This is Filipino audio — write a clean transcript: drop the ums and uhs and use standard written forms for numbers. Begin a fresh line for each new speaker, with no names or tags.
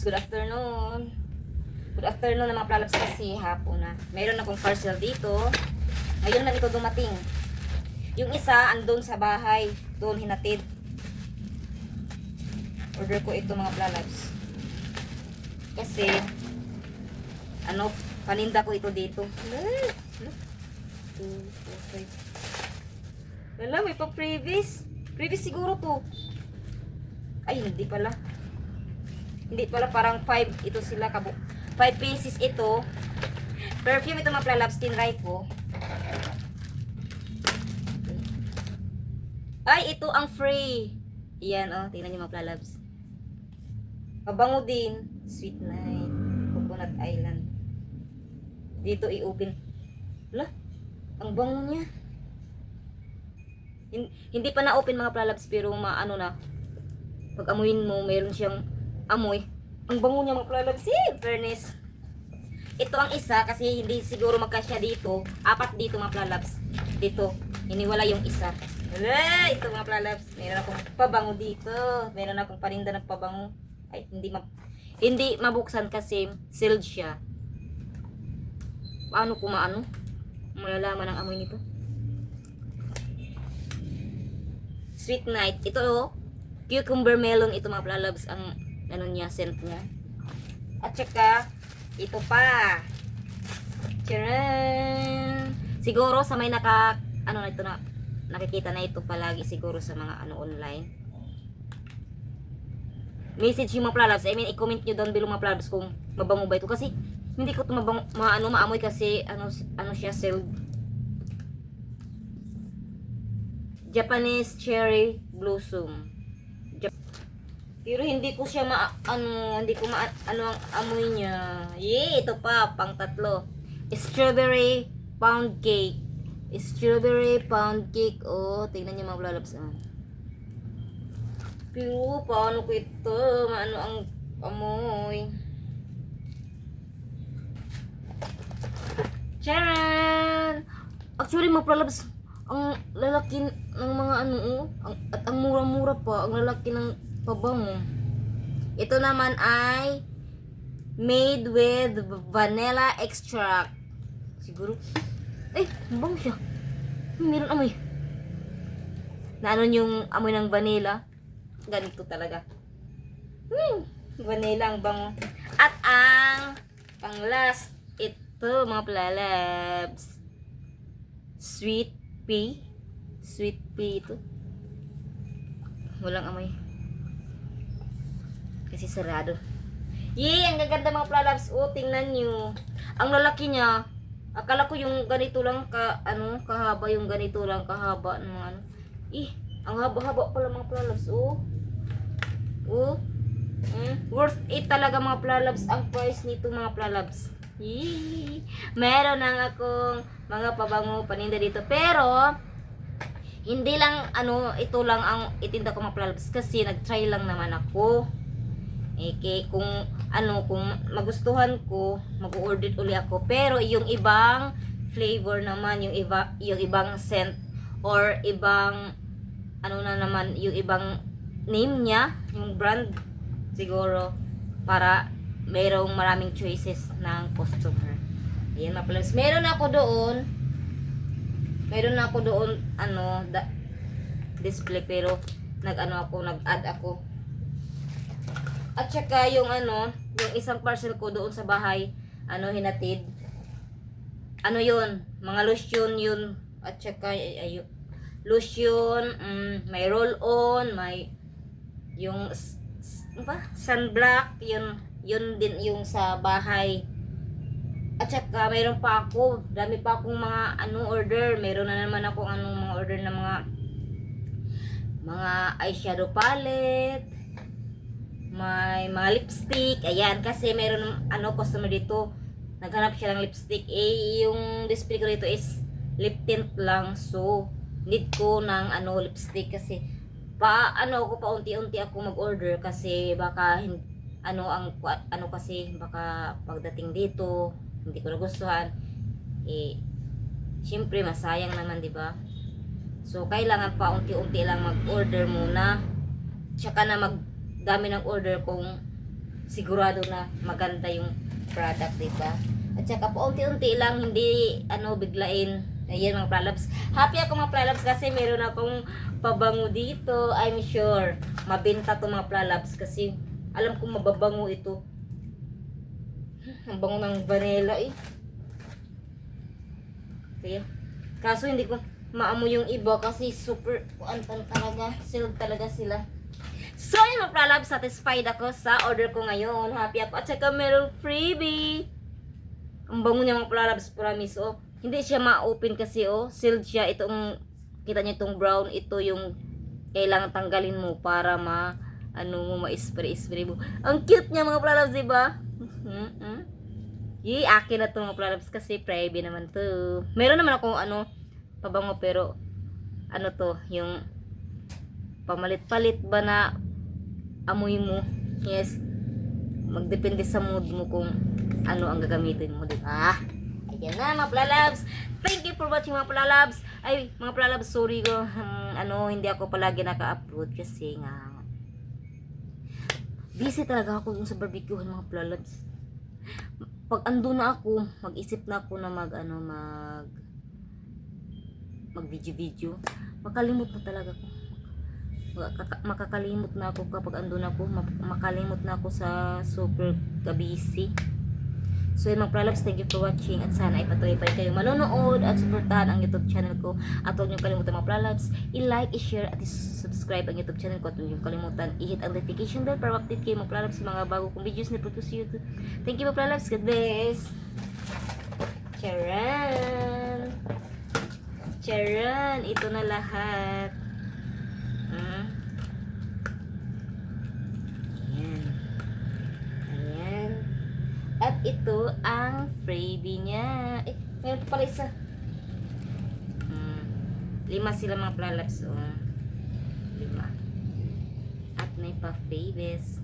good afternoon. Good afternoon na mga Plalabs kasi hapon na. Mayroon akong parcel dito. Ngayon lang ito dumating. Yung isa andun sa bahay, doon hinatid. Order ko ito mga Plalabs. Kasi ano, paninda ko ito dito. Wala, may pa previous. Previous siguro to. Ay, hindi pala. Hindi pala, parang 5 ito sila. 5 pieces ito. Perfume ito mga Plalabs. Tinry ko. Ay, ito ang free. Yan, oh. Tingnan nyo mga Plalabs. Mabango din. Sweet Night. Coconut Island. Dito i-open. Wala. Ang bango niya. Hindi pa na-open mga Plalabs. Pero maano na. Pag amuin mo, mayroon siyang amoy. Ang bango niya mga Plalabs. Fairness. Ito ang isa kasi hindi siguro magkasya dito. 4 dito mga Plalabs. Dito. Iniwala yung isa. Wala. Ito mga Plalabs. Meron akong pabango dito. Meron akong paninda ng pabango. Ay, hindi mabuksan kasi sealed siya. Paano kung maano? Malalaman ang amoy nito. Sweet Night. Ito oh. Cucumber melon ito mga Plalabs ang ano niya, scent niya. At saka ito pa. Charan! Siguro sa may ano na ito na nakikita na ito palagi siguro sa mga ano online. Message yung mga Plalabs. I mean, i-comment nyo down below mga Plalabs kung mabango ba ito. Kasi hindi ko ito maamoy kasi ano siya sealed. Japanese Cherry Blossom. Pero hindi ko siya hindi ko ano ang amoy niya. Ito pa, pang tatlo. Strawberry pound cake. Strawberry pound cake. Oh, tingnan niyo mga Plalabs. Pero paano ko ito? Maano ang amoy? Charan! Actually mga Plalabs, ang lalaki ng mga ano, at ang mura-mura pa, ang lalaki ng pabango. Ito naman ay made with vanilla extract. Siguro. Ay, mabango siya. Meron amoy. Na ano yung amoy ng vanilla? Ganito talaga. Vanilla ang bango. At ang pang last, ito mga Plalabs. Sweet pea. Sweet pea ito. Walang amoy. Kasi sarado. Ang gaganda mga Plalabs. Oh, tingnan nyo. Ang lalaki niya. Akala ko yung ganito lang kahaba yung ganito lang kahaba ng ano. Ang haba-haba pala mga Plalabs. Worth it talaga mga Plalabs ang price nito mga Plalabs. Meron nang akong mga pabango paninda dito. Pero hindi lang ito lang ang itinda ko mga Plalabs kasi nag-try lang naman ako. Kung kung magustuhan ko, mag-order uli ako. Pero yung ibang flavor naman, yung ibang scent or ibang yung ibang name niya, yung brand siguro para mayroong maraming choices ng customer. Ayan mga Plalabs. Meron ako doon display pero nag-add ako. At saka yung yung isang parcel ko doon sa bahay, hinatid. Yun, mga lotion yun. At saka lotion, may roll-on, may yung sunblock, yun din yung sa bahay. At saka mayroon pa ako, dami pa akong mga order. Mayroon na naman ako mga order na mga eyeshadow palette, may mga lipstick. Ayan, kasi mayroon customer dito naghanap siya ng lipstick. Yung display ko dito is lip tint lang, so need ko ng lipstick kasi ako paunti-unti ako mag-order kasi baka kasi baka pagdating dito hindi ko nagustuhan, syempre masayang naman, di ba? So kailangan paunti-unti lang mag-order muna, tsaka na magdami ng order kung sigurado na maganda yung product, diba? At saka po unti-unti lang, hindi biglain. Ayan mga pralabs. Happy ako mga pralabs kasi meron akong pabango dito. I'm sure mabenta to mga pralabs kasi alam kong mababango ito. Ang bango ng vanilla eh. Kaya, kaso hindi ko maamoy yung iba kasi super antan talaga. Sealed talaga sila. So yung mga pralabs, satisfied ako sa order ko ngayon. Happy ako. At saka merong freebie. Ang bango niya mga pralabs, promise. Oh, hindi siya ma-open kasi sealed siya. Itong, kita niyo itong brown. Ito yung kailangan tanggalin mo para ma-spray mo. Ang cute niya mga pralabs, diba? Akin na to mga pralabs kasi private naman to. Meron naman akong pabango pero to, yung pamalit-palit ba na amoy mo. Yes. Magdepende sa mood mo kung ano ang gagamitin mo, diba? Ayan na mga pralabs. Thank you for watching mga pralabs. Ay, mga pralabs, sorry ko. Hindi ako palagi naka-upload kasi nga busy talaga ako yung sa barbecuehan mga pralabs. Pag ando na ako, mag-isip na ako na mag video. Makalimot na talaga ako. Makakalimot na ako kapag ando na ako. Makalimot na ako sa super busy. So yun mga pralabs, thank you for watching at sana ay patuloy pa rin kayo manonood at supportahan ang YouTube channel ko. At huwag niyong kalimutan mga pralabs, i-like, i-share at i-subscribe ang YouTube channel ko. At huwag niyong kalimutan i-hit ang notification bell para update kayo mga pralabs sa mga bago kong videos na produce YouTube. Thank you mga pralabs, God bless. Charan! Charan! Ito na lahat. Ayan. Ayan. At ito ang freebie niya. Meron pa pala isa. 5 sila mga pralabs. 5. At may pa-freebies.